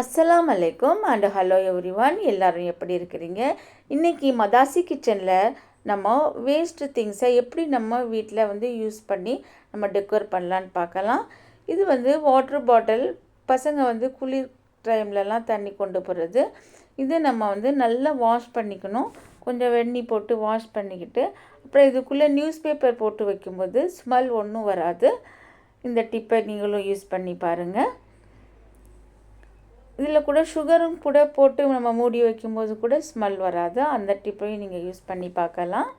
அஸ்ஸலாம் அலைக்கும் and hello everyone. எல்லோரும் எப்படி இருக்கிறீங்க? இன்றைக்கி மதாசி கிச்சனில் நம்ம வேஸ்ட்டு திங்ஸை எப்படி நம்ம வீட்டில் வந்து யூஸ் பண்ணி நம்ம டெக்கோர் பண்ணலான்னு பார்க்கலாம். இது வந்து வாட்டர் பாட்டில், பசங்க வந்து குளிர் டைம்லலாம் தண்ணி கொண்டு போகிறது. இதை நம்ம வந்து நல்லா வாஷ் பண்ணிக்கணும். கொஞ்சம் வெந்நீர் போட்டு வாஷ் பண்ணிக்கிட்டு அப்புறம் இதுக்குள்ளே நியூஸ் பேப்பர் போட்டு வைக்கும்போது ஸ்மெல் ஒன்றும் வராது. இந்த டிப்பை நீங்களும் யூஸ் பண்ணி பாருங்கள். இதில் கூட சுகரும் கூட போட்டு நம்ம மூடி வைக்கும்போது கூட ஸ்மெல் வராது. அந்த டிப்பையும் நீங்கள் யூஸ் பண்ணி பார்க்கலாம்.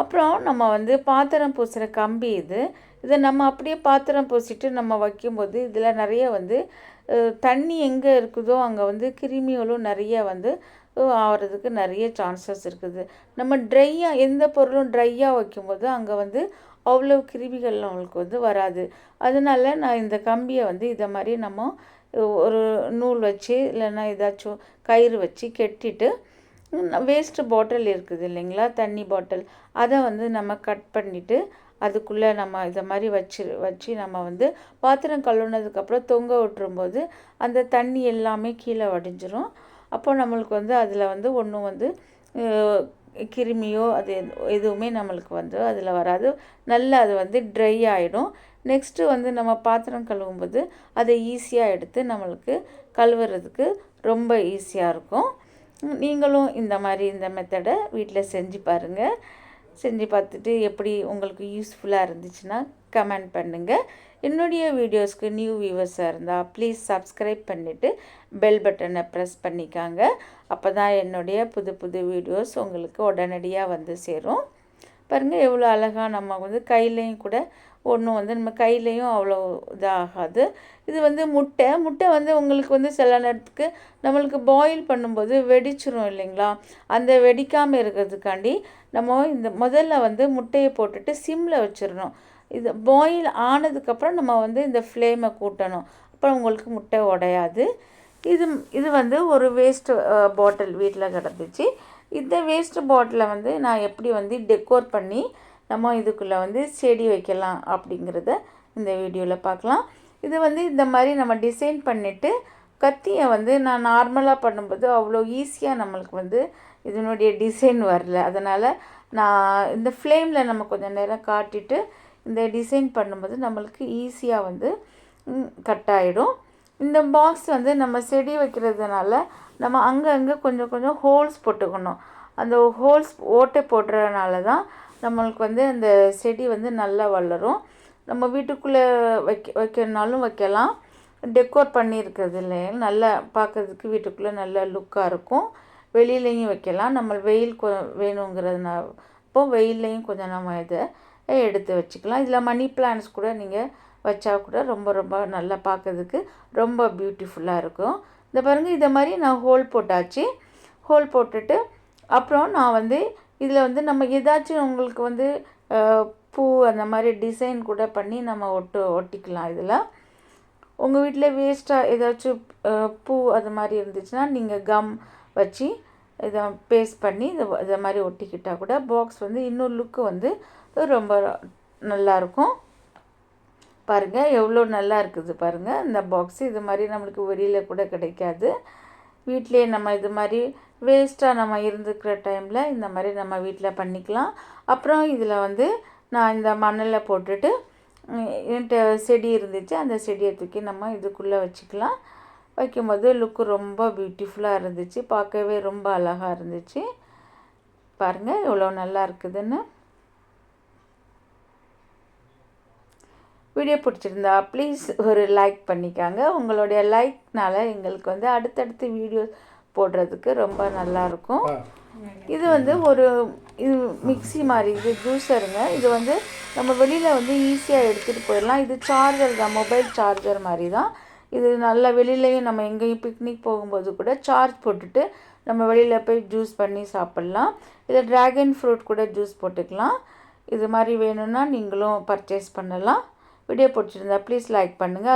அப்புறம் நம்ம வந்து பாத்திரம் பூசுகிற கம்பி இதை நம்ம அப்படியே பாத்திரம் பூசிட்டு நம்ம வைக்கும்போது இதில் நிறைய வந்து தண்ணி எங்கே இருக்குதோ அங்கே வந்து கிருமிகளும் நிறைய வந்து ஆகிறதுக்கு நிறைய சான்சஸ் இருக்குது. நம்ம ட்ரையாக எந்த பொருளும் ட்ரையாக வைக்கும்போது அங்கே வந்து அவ்வளோ கிருமிகள் நம்மளுக்கு வந்து வராது. அதனால நான் இந்த கம்பியை வந்து இதை மாதிரி நம்ம ஒரு நூல் வச்சு இல்லைன்னா ஏதாச்சும் கயிறு வச்சு கெட்டிட்டு வேஸ்ட்டு பாட்டில் இருக்குது இல்லைங்களா, தண்ணி பாட்டில், அதை வந்து நம்ம கட் பண்ணிவிட்டு அதுக்குள்ளே நம்ம இதை மாதிரி வச்சு நம்ம வந்து பாத்திரம் கழுவுனதுக்கப்புறம் தொங்க விட்டுரும்போது அந்த தண்ணி எல்லாமே கீழே வடிஞ்சிரும். அப்போ நம்மளுக்கு வந்து அதில் வந்து ஒன்றும் வந்து கிருமியோ அது எதுவுமே நம்மளுக்கு வந்து அதில் வராது. நல்லா அது வந்து ட்ரை ஆகிடும். நெக்ஸ்ட்டு வந்து நம்ம பாத்திரம் கழுவும்போது அதை ஈஸியாக எடுத்து நம்மளுக்கு கழுவுறதுக்கு ரொம்ப ஈஸியாக இருக்கும். நீங்களும் இந்த மாதிரி இந்த மெத்தடை வீட்டில் செஞ்சு பாருங்கள். செஞ்சு பார்த்துட்டு எப்படி உங்களுக்கு யூஸ்ஃபுல்லாக இருந்துச்சுன்னா கமெண்ட் பண்ணுங்கள். என்னுடைய வீடியோஸ்க்கு நியூ வியூவர்ஸாக இருந்தால் ப்ளீஸ் சப்ஸ்கிரைப் பண்ணிவிட்டு பெல் பட்டனை ப்ரெஸ் பண்ணிக்காங்க. அப்போ தான் என்னுடைய புது புது வீடியோஸ் உங்களுக்கு உடனடியாக வந்து சேரும். பாருங்கள் எவ்வளோ அழகாக நம்ம வந்து கையிலையும் கூட ஒன்றும் வந்து நம்ம கையிலையும் அவ்வளோ இதாகாது. இது வந்து முட்டை வந்து உங்களுக்கு வந்து சில நேரத்துக்கு நம்மளுக்கு பாயில் பண்ணும்போது வெடிச்சிரும் இல்லைங்களா, அந்த வெடிக்காமல் இருக்கிறதுக்காண்டி நம்ம இந்த முதல்ல வந்து முட்டையை போட்டுட்டு சிம்மில் வச்சிடணும். இது பாயில் ஆனதுக்கப்புறம் நம்ம வந்து இந்த ஃப்ளேமை கூட்டணும். அப்புறம் உங்களுக்கு முட்டை உடையாது. இது வந்து ஒரு வேஸ்ட்டு பாட்டில் வீட்டில் கிடந்துச்சு. இந்த வேஸ்ட்டு பாட்டிலை வந்து நான் எப்படி வந்து டெக்கோர் பண்ணி நம்ம இதுக்குள்ளே வந்து செடி வைக்கலாம் அப்படிங்கிறத இந்த வீடியோவில் பார்க்கலாம். இது வந்து இந்த மாதிரி நம்ம டிசைன் பண்ணிவிட்டு கத்தியை வந்து நான் நார்மலாக பண்ணும்போது அவ்வளோ ஈஸியாக நம்மளுக்கு வந்து இதனுடைய டிசைன் வரல. அதனால் நான் இந்த ஃப்ளேமில் நம்ம கொஞ்சம் நேரம் காட்டிட்டு இந்த டிசைன் பண்ணும்போது நம்மளுக்கு ஈஸியாக வந்து கட் ஆகிடும். இந்த பாக்ஸ் வந்து நம்ம செடி வைக்கிறதுனால நம்ம அங்கங்கே கொஞ்சம் கொஞ்சம் ஹோல்ஸ் போட்டுக்கணும். அந்த ஹோல்ஸ் ஓட்டை போடுறதுனால தான் நம்மளுக்கு வந்து அந்த செடி வந்து நல்லா வளரும். நம்ம வீட்டுக்குள்ளே வைக்கிறனாலும் வைக்கலாம். டெக்கோர் பண்ணியிருக்கிறது இல்லை, நல்லா பார்க்குறதுக்கு வீட்டுக்குள்ளே நல்ல லுக்காக இருக்கும். வெளியிலையும் வைக்கலாம். நம்ம வெயில் வேணுங்கிறதுனால இப்போது வெயில்லையும் கொஞ்சம் நம்ம இதை எடுத்து வச்சுக்கலாம். இதில் மணி பிளான்ட்ஸ் கூட நீங்கள் வச்சா கூட ரொம்ப ரொம்ப நல்லா பார்க்குறதுக்கு ரொம்ப பியூட்டிஃபுல்லாக இருக்கும். இந்த பாருங்கள், இதை மாதிரி நான் ஹோல் போட்டாச்சு. ஹோல் போட்டுட்டு அப்புறம் நான் வந்து இதில் வந்து நம்ம ஏதாச்சும் உங்களுக்கு வந்து பூ அந்த மாதிரி டிசைன் கூட பண்ணி நம்ம ஒட்டிக்கலாம். இதில் உங்கள் வீட்டில் வேஸ்ட்டாக ஏதாச்சும் பூ அது மாதிரி இருந்துச்சுன்னா நீங்கள் கம் வச்சு இதை பேஸ்ட் பண்ணி இதை மாதிரி ஒட்டிக்கிட்டால் கூட பாக்ஸ் வந்து இன்னும் லுக்கு வந்து ரொம்ப நல்லாயிருக்கும். பாருங்கள் எவ்வளோ நல்லா இருக்குது பாருங்கள் இந்த பாக்ஸு. இது மாதிரி நம்மளுக்கு வெளியில் கூட கிடைக்காது. வீட்டிலே நம்ம இது மாதிரி வேஸ்ட்டாக நம்ம இருந்துக்கிற டைமில் இந்த மாதிரி நம்ம வீட்டில் பண்ணிக்கலாம். அப்புறம் இதில் வந்து நான் இந்த மண்ணில் போட்டுட்டு என்கிட்ட செடி இருந்துச்சு, அந்த செடியை தூக்கி நம்ம இதுக்குள்ளே வச்சுக்கலாம். வைக்கும்போது லுக்கு ரொம்ப பியூட்டிஃபுல்லாக இருந்துச்சு. பார்க்கவே ரொம்ப அழகாக இருந்துச்சு. பாருங்கள் எவ்வளோ நல்லா இருக்குதுன்னு. வீடியோ பிடிச்சிருந்தா ப்ளீஸ் ஒரு லைக் பண்ணிக்காங்க. உங்களுடைய லைக்னால் எங்களுக்கு வந்து அடுத்தடுத்து வீடியோ போடுறதுக்கு ரொம்ப நல்லாயிருக்கும். இது வந்து இது மிக்சி மாதிரி, இது ஜூஸருங்க. இது வந்து நம்ம வெளியில் வந்து ஈஸியாக எடுத்துகிட்டு போயிடலாம். இது சார்ஜர் தான், மொபைல் சார்ஜர் மாதிரி தான். இது நல்லா வெளியிலையும் நம்ம எங்கேயும் பிக்னிக் போகும்போது கூட சார்ஜ் போட்டுட்டு நம்ம வெளியில் போய் ஜூஸ் பண்ணி சாப்பிட்லாம். இதில் ட்ராகன் ஃப்ரூட் கூட ஜூஸ் போட்டுக்கலாம். இது மாதிரி வேணும்னா நீங்களும் பர்ச்சேஸ் பண்ணலாம். வீடியோ பிடிச்சிருந்தா ப்ளீஸ் லைக் பண்ணுங்கள்.